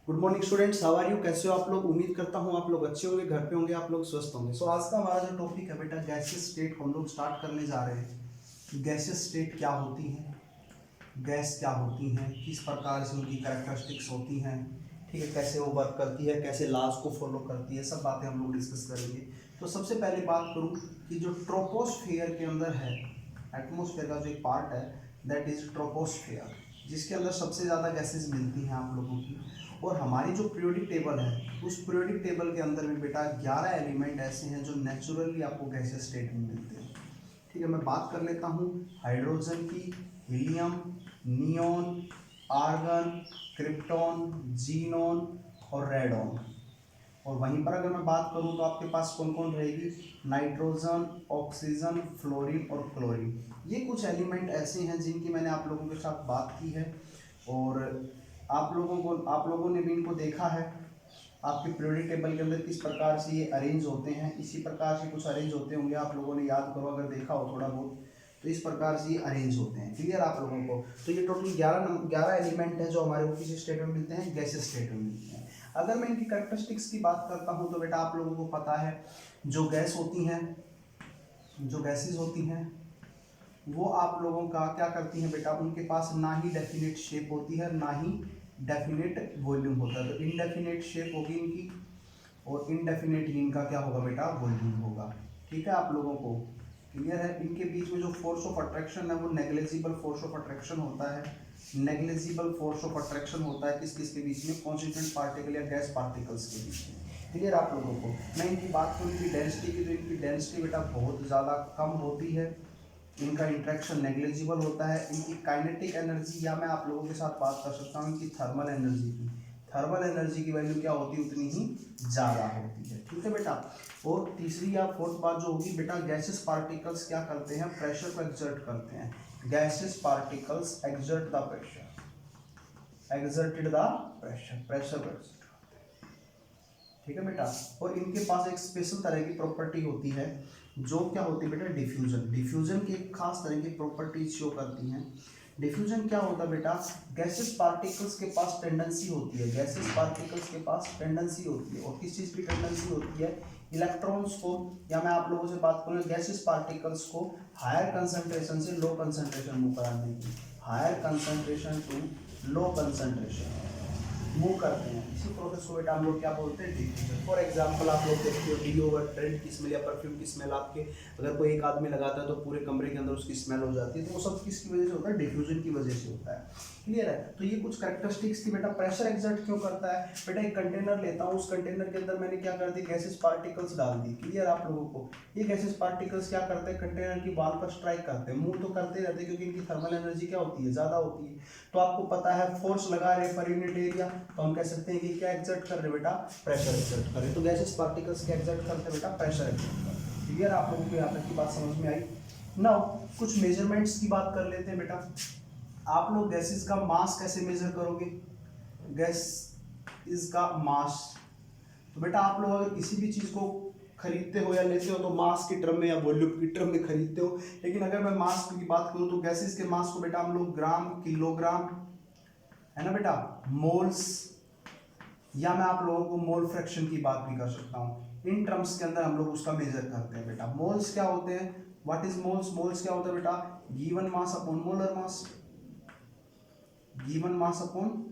Good morning students, how are you? कैसे हो आप लोग? उम्मीद करता हूँ आप लोग अच्छे होंगे, घर पे होंगे, आप लोग स्वस्थ होंगे। सो आज का हमारा जो टॉपिक है बेटा गैसियस स्टेट, हम लोग स्टार्ट करने जा रहे हैं कि गैसियस स्टेट क्या होती है, गैस क्या होती हैं, किस प्रकार से उनकी कैरेक्टरिस्टिक्स होती हैं, ठीक है, कैसे वो वर्क करती है, कैसे लॉज को फॉलो करती है, सब बातें हम लोग डिस्कस करेंगे। तो सबसे पहले बात करूँ कि जो ट्रोपोस्फेयर के अंदर है, एटमोस्फेयर का जो एक पार्ट है दैट इज ट्रोपोस्फेयर, जिसके अंदर सबसे ज़्यादा गैसेस मिलती हैं आप लोगों की। और हमारी जो पीरियोडिक टेबल है उस पीरियोडिक टेबल के अंदर भी बेटा 11 एलिमेंट ऐसे हैं जो नेचुरली आपको गैसियस स्टेट में मिलते हैं। ठीक है, मैं बात कर लेता हूँ हाइड्रोजन की, helium, neon, argon, krypton, xenon और रेडॉन। और वहीं पर अगर मैं बात करूं तो आपके पास कौन कौन रहेगी, नाइट्रोजन, ऑक्सीजन, फ्लोरीन और क्लोरीन। ये कुछ एलिमेंट ऐसे हैं जिनकी मैंने आप लोगों के साथ बात की है और आप लोगों ने भी इनको देखा है आपके पीरियोडिक टेबल के अंदर किस प्रकार से ये अरेंज होते हैं। इसी प्रकार से कुछ अरेंज होते होंगे, आप लोगों ने याद करो अगर देखा हो थोड़ा बहुत, तो इस प्रकार से ये अरेंज होते हैं। क्लियर आप लोगों को? तो ये टोटल 11 एलिमेंट हैं जो हमारे को किस स्टेट में मिलते हैं, गैसियस स्टेट में मिलते हैं। अगर मैं इनकी कैरेक्टरिस्टिक्स की बात करता हूँ तो बेटा आप लोगों को पता है जो गैस होती हैं, जो गैसेस होती हैं वो आप लोगों का क्या करती हैं बेटा, उनके पास ना ही डेफिनेट शेप होती है ना ही डेफिनेट वॉल्यूम होता है। तो इनडेफिनेट शेप होगी इनकी और इनडेफिनेट ही इनका क्या होगा बेटा, वॉल्यूम होगा। ठीक है, आप लोगों को क्लियर है? इनके बीच में जो फोर्स ऑफ अट्रैक्शन है वो नेग्लिजिबल फोर्स ऑफ अट्रैक्शन होता है। नेग्लिजिबल फोर्स ऑफ अट्रैक्शन होता है किस किस के बीच में, कॉन्स्टिट्यूएंट पार्टिकल या गैस पार्टिकल्स के बीच में। क्लियर आप लोगों को? मैं इनकी बात करूँ इनकी डेंसिटी की, तो इनकी डेंसिटी बेटा बहुत ज़्यादा कम होती है, इनका इंट्रैक्शन नेग्लिजिबल होता है। इनकी काइनेटिक एनर्जी, या मैं आप लोगों के साथ बात कर सकता हूँ इनकी थर्मल एनर्जी की, थर्मल एनर्जी की वैल्यू क्या होती है, उतनी ही ज़्यादा होती है। ठीक है बेटा? और तीसरी या फोर्थ बात जो होगी बेटा, गैसेस पार्टिकल्स क्या करते हैं, प्रेशर को एक्सर्ट करते हैं। Gases particles exert the pressure, exerted the pressure, pressure को exert। ठीक है बेटा? और इनके पास एक स्पेशल तरह की प्रॉपर्टी होती है जो क्या होती है बेटा, डिफ्यूजन। डिफ्यूजन की एक खास तरह की प्रॉपर्टीज शो करती हैं। डिफ्यूजन क्या होता है बेटा, गैसेस पार्टिकल्स के पास टेंडेंसी होती है, गैसेस पार्टिकल्स के पास टेंडेंसी होती है, और किस चीज़ की टेंडेंसी होती है, इलेक्ट्रॉन्स को, या मैं आप लोगों से बात करूँ गैसेस पार्टिकल्स को हायर कंसंट्रेशन से लो कंसंट्रेशन मूव कराने की, higher concentration to low concentration move करते हैं। इसी प्रोसेस को बेटा हम लोग क्या बोलते हैं, डिफ्यूजन। फॉर एग्जांपल आप लोग देखते हो डिओड्रेंट की स्मेल या परफ्यूम की स्मेल, आपके अगर कोई एक आदमी लगाता है तो पूरे कमरे के अंदर उसकी स्मेल हो जाती है, तो वो सब किसकी वजह से होता है, डिफ्यूजन की वजह से होता है। क्लियर है? तो ये कुछ कैरेक्टरिस्टिक्स की बेटा। प्रेशर एग्जर्ट क्यों करता है बेटा, एक कंटेनर लेता हूँ, उस कंटेनर के अंदर मैंने क्या कर दी, गैसेस पार्टिकल्स डाल दी। क्लियर आप लोगों को? ये गैसेस पार्टिकल्स क्या करते हैं, कंटेनर की वॉल पर स्ट्राइक करते हैं, मूव तो करते रहते हैं क्योंकि इनकी थर्मल एनर्जी क्या होती है, ज्यादा होती है। तो आपको पता है फोर्स लगा रहे पर यूनिट एरिया, तो हम कह सकते हैं कि क्या एग्जर्ट कर रहे बेटा, प्रेशर एग्जर्ट कर रहे। तो गैसेस पार्टिकल्स क्या एग्जर्ट करते हैं बेटा, प्रेशर एग्जर्ट करते हैं। क्लियर आप लोगों को यहाँ तक की बात समझ में आई? नाउ कुछ मेजरमेंट्स की बात कर लेते हैं बेटा। आप लोग गैसेस का मास कैसे मेजर करोगे, गैस इसका मास। तो बेटा आप लोग अगर किसी भी चीज को खरीदते हो या लेते हो तो मास की टर्म में या वॉल्यूम की टर्म में खरीदते हो, लेकिन अगर मैं मास की बात करूं तो गैसेस के मास को बेटा हम लोग ग्राम, किलोग्राम, है ना बेटा, मोल्स, या मैं आप लोगों को मोल फ्रैक्शन की बात भी कर सकता हूँ। इन टर्म्स के अंदर हम लोग उसका मेजर करते हैं बेटा। मोल्स क्या होते हैं, व्हाट इज मोल्स? मोल्स क्या होता है बेटा, given mass upon molar mass, given mass upon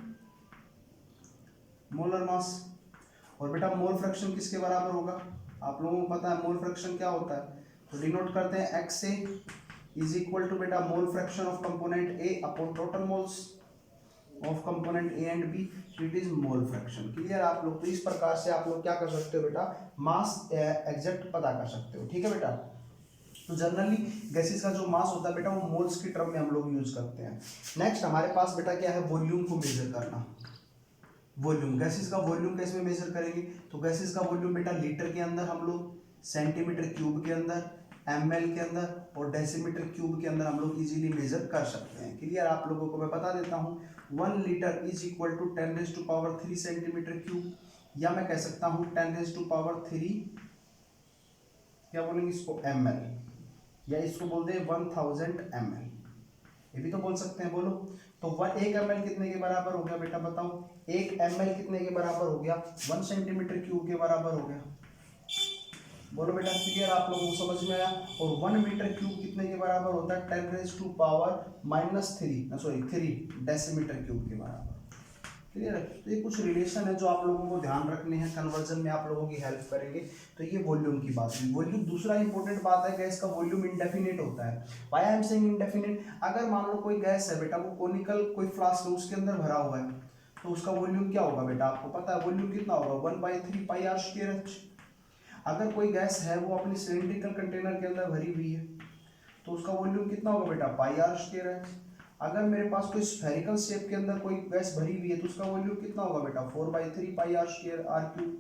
molar mass. और बेटा मोल फ्रैक्शन किसके बराबर होगा, आप लोगों को पता है मोल फ्रैक्शन क्या होता है, तो डिनोट करते हैं X A is equal to बेटा mole fraction of component A upon total moles of component A and B, it is mole fraction. Clear आप लोग? तो इस प्रकार से आप लोग क्या कर सकते हो बेटा, मास एग्जैक्ट पता कर सकते हो। ठीक है बेटा? तो जनरली गैसेस का जो मास होता है बेटा वो मोल्स की टर्म में हम लोग यूज करते हैं। नेक्स्ट हमारे पास बेटा क्या है, वॉल्यूम को मेजर करना। वॉल्यूम, गैसेस का वॉल्यूम कैसे में मेजर करेंगे, तो गैसेस का वॉल्यूम बेटा लीटर के अंदर हम लोग, सेंटीमीटर क्यूब के अंदर, ml के अंदर और डेसीमीटर क्यूब के अंदर हम लोग इजीली मेजर कर सकते हैं। क्लियर आप लोगों को मैं बता देता हूँ, 1 litre is equal to 10⁻³ centimetre cube, या मैं कह सकता हूँ 10⁻³ क्या बोलेंगे इसको, ml, या इसको बोलते हैं 1000 ml, ये भी तो बोल सकते हैं, बोलो। तो 1 ml कितने के बराबर हो गया बेटा बताओ? 1 ml कितने के बराबर हो गया? 1 सेंटीमीटर क्यूब के बराबर हो गया। बोलो बेटा क्लियर, आप लोगों को समझ में आया? और 1 मीटर क्यूब कितने के बराबर होता है? 3 डेसीमीटर क्यूब के बराबर। क्लियर है? तो ये कुछ रिलेशन है जो आप लोगों को ध्यान रखने हैं, कन्वर्जन में आप लोगों की हेल्प करेंगे। तो ये वॉल्यूम की बात है। वॉल्यूम, दूसरा इंपॉर्टेंट बात है, गैस का वॉल्यूम इंडेफिनिट होता है। Why I am saying indefinite? अगर मान लो कोई गैस है बेटा, वो कोनिकल कोई फ्लास्क है, उसके अंदर भरा हुआ है, तो उसका वॉल्यूम क्या होगा बेटा? आपको पता है वॉल्यूम कितना होगा? 1/3 पाई आर स्क्वायर एच। अगर कोई गैस है वो अपनी सिलिंड्रिकल कंटेनर के अंदर भरी हुई है, तो उसका वॉल्यूम कितना होगा बेटा? पाई आर स्क्वायर एच। अगर मेरे पास कोई स्फेरिकल शेप के अंदर कोई गैस भरी हुई है, तो उसका वॉल्यूम कितना होगा बेटा? 4/3 पाई आर स्क्वायर आर क्यूब।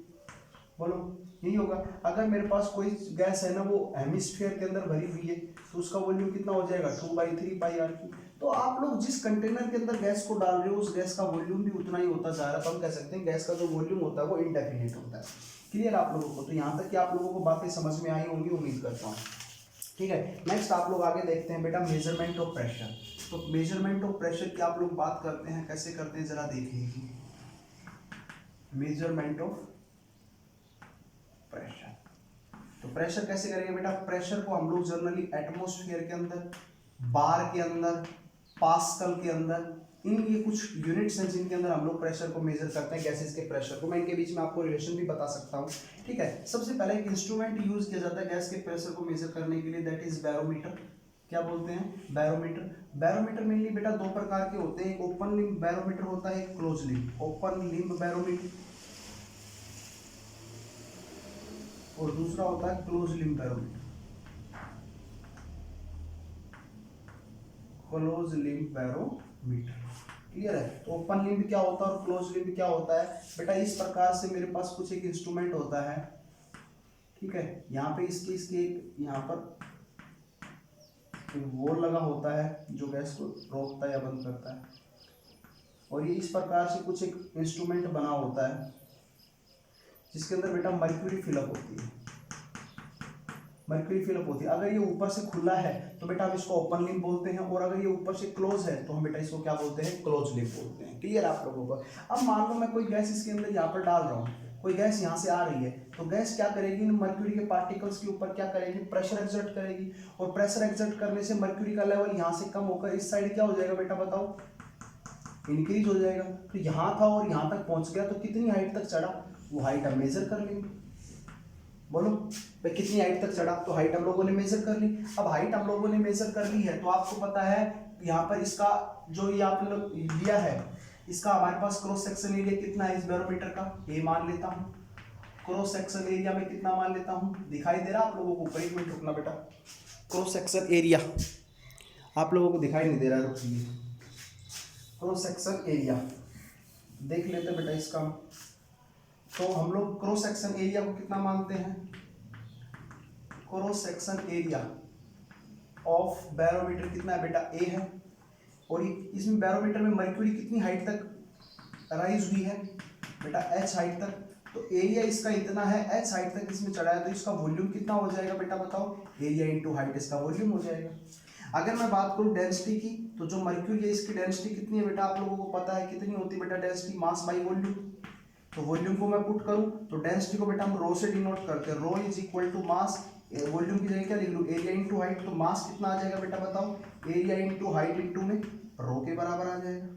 बोलो यही होगा। अगर मेरे पास कोई गैस है ना, वो हेमिस्फीयर के अंदर भरी हुई है, तो उसका वॉल्यूम कितना हो जाएगा? 2/3 पाई आर क्यूब। तो आप लोग जिस कंटेनर के अंदर गैस को डाल रहे हो, उस गैस का वॉल्यूम भी उतना ही होता जा रहा है। तो हम कह सकते हैं गैस का जो वॉल्यूम होता है वो इंडेफिनिट होता है। क्लियर आप लोगों को? तो यहाँ तक कि आप लोगों को बातें समझ में आई होंगी, उम्मीद करता हूँ। ठीक है, नेक्स्ट आप लोग आगे देखते हैं बेटा मेजरमेंट ऑफ प्रेशर। तो मेजरमेंट ऑफ प्रेशर की आप लोग बात करते हैं, कैसे करते हैं जरा देख लीजिए। मेजरमेंट ऑफ प्रेशर, तो प्रेशर कैसे करेंगे बेटा? प्रेशर को हम लोग जनरली एटमॉस्फेयर के अंदर, बार के अंदर, पास्कल के अंदर, इन ये कुछ यूनिट्स हैं जिनके अंदर हम लोग प्रेशर को मेजर करते हैं, गैसेस के प्रेशर को। मैं इनके बीच में आपको रिलेशन भी बता सकता हूँ। ठीक है, सबसे पहले एक इंस्ट्रूमेंट यूज किया जाता है गैस के प्रेशर को मेजर करने के लिए, दैट इज बैरोमीटर। क्या बोलते हैं? बैरोमीटर। बैरोमीटर मेनली बेटा दो प्रकार के होते हैं, एक ओपन लिंब बैरोमीटर होता है, एक close limb. Open limb barometer और दूसरा होता है close limb barometer. Close limb barometer. Clear है? तो ओपन लिंब क्या होता है और क्लोज लिंब क्या होता है बेटा? इस प्रकार से मेरे पास कुछ एक इंस्ट्रूमेंट होता है, ठीक है, यहाँ पे इसके यहाँ पर वोल लगा होता है जो गैस को रोकता है या बंद करता है, और ये इस प्रकार से कुछ एक इंस्ट्रूमेंट बना होता है जिसके अंदर बेटा मर्क्यूरी फिलअप होती है। मर्क्यूरी फिलअप होती है। अगर ये ऊपर से खुला है तो बेटा हम इसको ओपन लिंब बोलते हैं, और अगर ये ऊपर से क्लोज है तो हम बेटा इसको क्या बोलते हैं? क्लोज लिंब बोलते हैं। क्लियर आप लोगों को? अब मान लो मैं कोई गैस इसके अंदर यहाँ पर डाल रहा हूँ, कोई गैस यहाँ से आ रही है, तो गैस क्या करेगी? मर्क्यूरी के पार्टिकल्स के ऊपर क्या करेगी? प्रेशर एक्सर्ट करेगी, और प्रेशर एक्सर्ट करने से मर्क्यूरी का लेवल यहाँ से कम होकर इस साइड क्या हो जाएगा बेटा बताओ? इंक्रीज हो जाएगा। तो यहाँ था और यहाँ तक पहुँच गया, तो कितनी हाइट तक चढ़ा? वो हाइट हम मेजर कर लेंगे। बोलो भाई कितनी हाइट तक चढ़ा? तो हाइट हम लोगों ने मेजर कर ली। अब हाइट हम लोगों ने मेजर कर ली है, तो आपको पता है यहाँ पर इसका जो ये आपने लिया है, इसका हमारे पास क्रॉस सेक्शन एरिया कितना है इस बैरोमीटर का? ये मान लेता हूँ। क्रॉस सेक्शन एरिया में कितना मान लेता हूँ? दिखाई दे रहा आप लोगों को? एक मिनट रुकना बेटा। क्रॉस सेक्शन एरिया आप लोगों को दिखाई नहीं दे रहा, रुकिए। क्रॉस सेक्शन एरिया देख लेते बेटा इसका। तो हम लोग क्रॉस सेक्शन एरिया को कितना मानते हैं? Cross section area of barometer कितना है बेटा? ए है। और इसमें बैरोमीटर में मर्क्यूरी कितनी हाइट तक राइज हुई है बेटा? एच हाइट तक। तो एरिया इसका इतना है, एच हाइट तक इसमें चढ़ा है, तो इसका वॉल्यूम कितना हो जाएगा बेटा बताओ? एरिया इंटू हाइट इसका वॉल्यूम हो जाएगा। अगर मैं बात करूं डेंसिटी की, तो जो मर्क्यूरी है इसकी डेंसिटी कितनी है बेटा? आप लोगों को पता है कितनी होती है बेटा डेंसिटी? Mass by volume. तो वॉल्यूम को मैं पुट करूं तो डेंसिटी को बेटा हम रो से डिनोट करते हैं। Rho is equal to mass, volume की जगह क्या लिख लूं? Area into height. तो मास कितना आ जाएगा बेटा बताओ? एरिया इंटू हाइट इंटू में रो के बराबर आ जाएगा।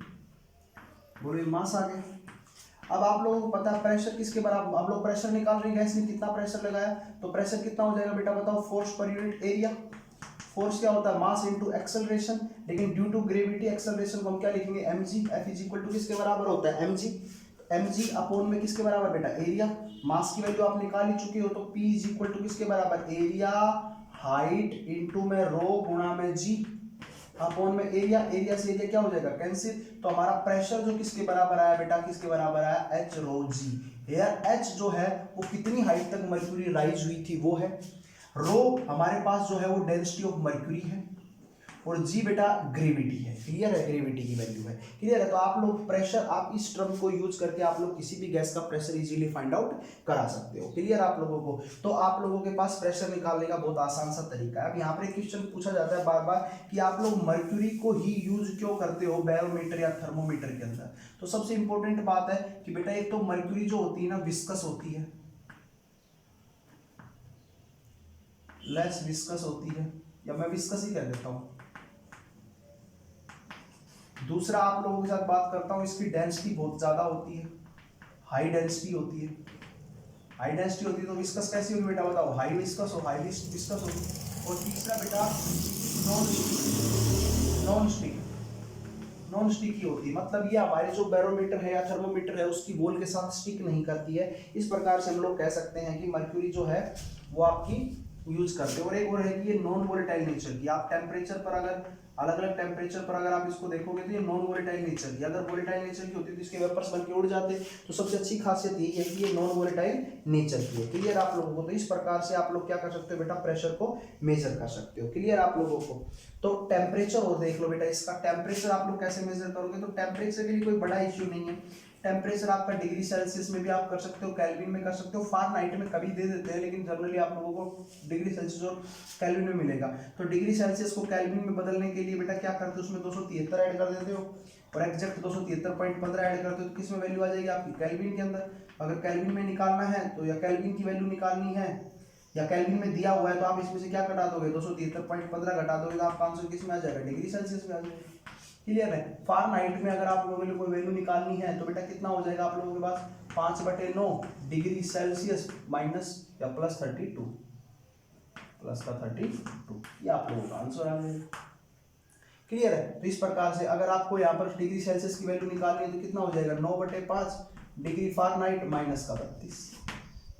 बोलो मास आ गया। अब आप लोगों को पता है प्रेशर किसके बराबर? आप लोग प्रेशर निकाल रहे हैं, गैस ने कितना प्रेशर लगाया, तो प्रेशर कितना हो जाएगा बेटा बताओ? Force per unit area. Force क्या होता है? मास इनटू एक्सेलरेशन, लेकिन ड्यू टू ग्रेविटी एक्सेलरेशन को हम क्या लिखेंगे? mg। F is equal to किसके बराबर होता है? mg। mg अपॉन में किसके बराबर बेटा? एरिया। मास की वैल्यू आप निकाल ही चुके हो, तो p इज इक्वल टू किसके बराबर? एरिया हाइट इनटू में रो गुणा में g अपॉन में एरिया। एरिया से एरिया क्या हो जाएगा? कैंसिल। तो हमारा प्रेशर जो किसके बराबर आया बेटा? किसके बराबर आया? h रो g। यार h जो है वो कितनी हाइट तक मर्क्यूरी राइज हुई थी वो है। रो हमारे पास जो है वो डेंसिटी ऑफ मर्क्यूरी है, और जी बेटा ग्रेविटी है। क्लियर है, ग्रेविटी की वैल्यू है। क्लियर है, तो आप लोग प्रेशर, आप इस टर्म को यूज करके आप लोग किसी भी गैस का प्रेशर इजीली फाइंड आउट करा सकते हो। क्लियर आप लोगों को, तो आप लोगों के पास प्रेशर निकालने का बहुत आसान सा तरीका है। अब यहाँ पर एक क्वेश्चन पूछा जाता है बार बार कि आप लोग मर्क्यूरी को ही यूज क्यों करते हो बैरोमीटर या थर्मोमीटर के अंदर। तो सबसे इंपॉर्टेंट बात है कि बेटा एक तो मर्क्यूरी जो होती है ना विस्कस होती है, लेस विस्कस होती है, या मैं विस्कस ही कह देता हूं। दूसरा आप लोगों के साथ बात करता हूं, इसकी डेंसिटी बहुत ज्यादा होती है, हाई डेंसिटी होती है। हाई डेंसिटी होती है तो विस्कस कैसी होगी बेटा बताओ, हाई विस्कस हो, हाई विस्कस होगी। और तीसरा बेटा नॉन स्टिकी होती है, मतलब ये हमारे जो बैरोमीटर है या थर्मोमीटर है उसकी वॉल के साथ स्टिक नहीं करती है। इस प्रकार से हम लोग कह सकते हैं कि मर्क्यूरी जो है वो आपकी यूज करते हैं। और एक और है कि ये नॉन वोलेटाइल नेचर की, आप टेम्परेचर पर अगर अलग अलग टेम्परेचर पर अगर आप इसको देखोगे तो ये नॉन वोलेटाइल नेचर की, अगर वोलेटाइल नेचर की होती तो इसके वेपर्स बन के उड़ जाते। तो सबसे अच्छी खासियत यही है कि ये नॉन वोलेटाइल नेचर की है। क्लियर आप लोगों को, तो इस प्रकार से आप लोग क्या कर सकते हो बेटा, प्रेशर को मेजर कर सकते हो। क्लियर आप लोगों को, तो टेम्परेचर और देख लो बेटा, इसका टेम्परेचर आप लोग कैसे मेजर करोगे, तो टेम्परेचर के लिए कोई बड़ा इश्यू नहीं है। टेम्परेचर आपका डिग्री सेल्सियस में भी आप कर सकते हो, केल्विन में कर सकते हो, फारेनहाइट में कभी दे देते हैं, लेकिन जनरली आप लोगों को डिग्री सेल्सियस और केल्विन में मिलेगा। तो डिग्री सेल्सियस को केल्विन में बदलने के लिए बेटा क्या करते हो, उसमें 273 ऐड कर देते हो और एग्जैक्ट 273.15 ऐड करते हो, तो किस में वैल्यू आ जाएगी आपकी, केल्विन के अंदर। अगर केल्विन में निकालना है तो या केल्विन की वैल्यू निकालनी है या केल्विन में दिया हुआ है तो आप इसमें से क्या घटा दोगे, 273.15 घटा दोगे तो आपका आंसर किस में आ जाएगा, डिग्री सेल्सियस में आ जाएगा। क्लियर है। फारेनहाइट में अगर आप लोगों को कोई वैल्यू निकालनी है तो बेटा कितना हो जाएगा आप लोगों के पास, 5/9 डिग्री सेल्सियस माइनस या प्लस 32, प्लस का 32, ये आप लोगों का आंसर है। क्लियर है, तो इस प्रकार से अगर आपको यहाँ पर डिग्री सेल्सियस की वैल्यू निकालनी है तो कितना हो जाएगा, 9/5 डिग्री फारेनहाइट माइनस का 32,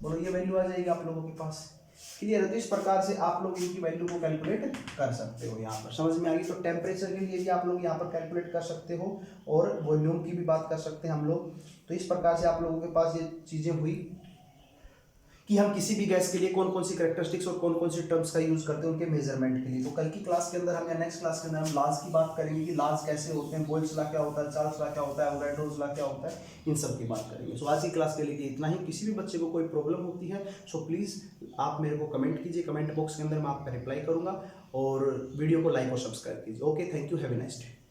बोलो ये वैल्यू आ जाएगी आप लोगों के पास। क्लियर है, तो इस प्रकार से आप लोग इनकी वैल्यू को कैलकुलेट कर सकते हो। यहाँ पर समझ में आ गई। तो टेम्परेचर के लिए भी आप लोग यहाँ पर कैलकुलेट कर सकते हो और वॉल्यूम की भी बात कर सकते हैं हम लोग। तो इस प्रकार से आप लोगों के पास ये चीजें हुई कि हम किसी भी गैस के लिए कौन कौन सी कैरेक्टरिस्टिक्स और कौन कौन सी टर्म्स का यूज करते हैं उनके मेजरमेंट के लिए। तो कल की क्लास के अंदर हम या नेक्स्ट क्लास के अंदर हम लॉज की बात करेंगे कि लॉज कैसे होते हैं, बोयल्स लॉ क्या होता है, चार्ल्स लॉ क्या होता है, एवोगाड्रोस लॉ क्या होता है, इन सब की बात करेंगे। सो आज की क्लास के लिए इतना ही। किसी भी बच्चे को कोई प्रॉब्लम होती है सो प्लीज़ आप मेरे को कमेंट कीजिए, कमेंट बॉक्स के अंदर मैं आपका रिप्लाई करूंगा और वीडियो को लाइक और सब्सक्राइब कीजिए। Okay, thank you, have a nice day.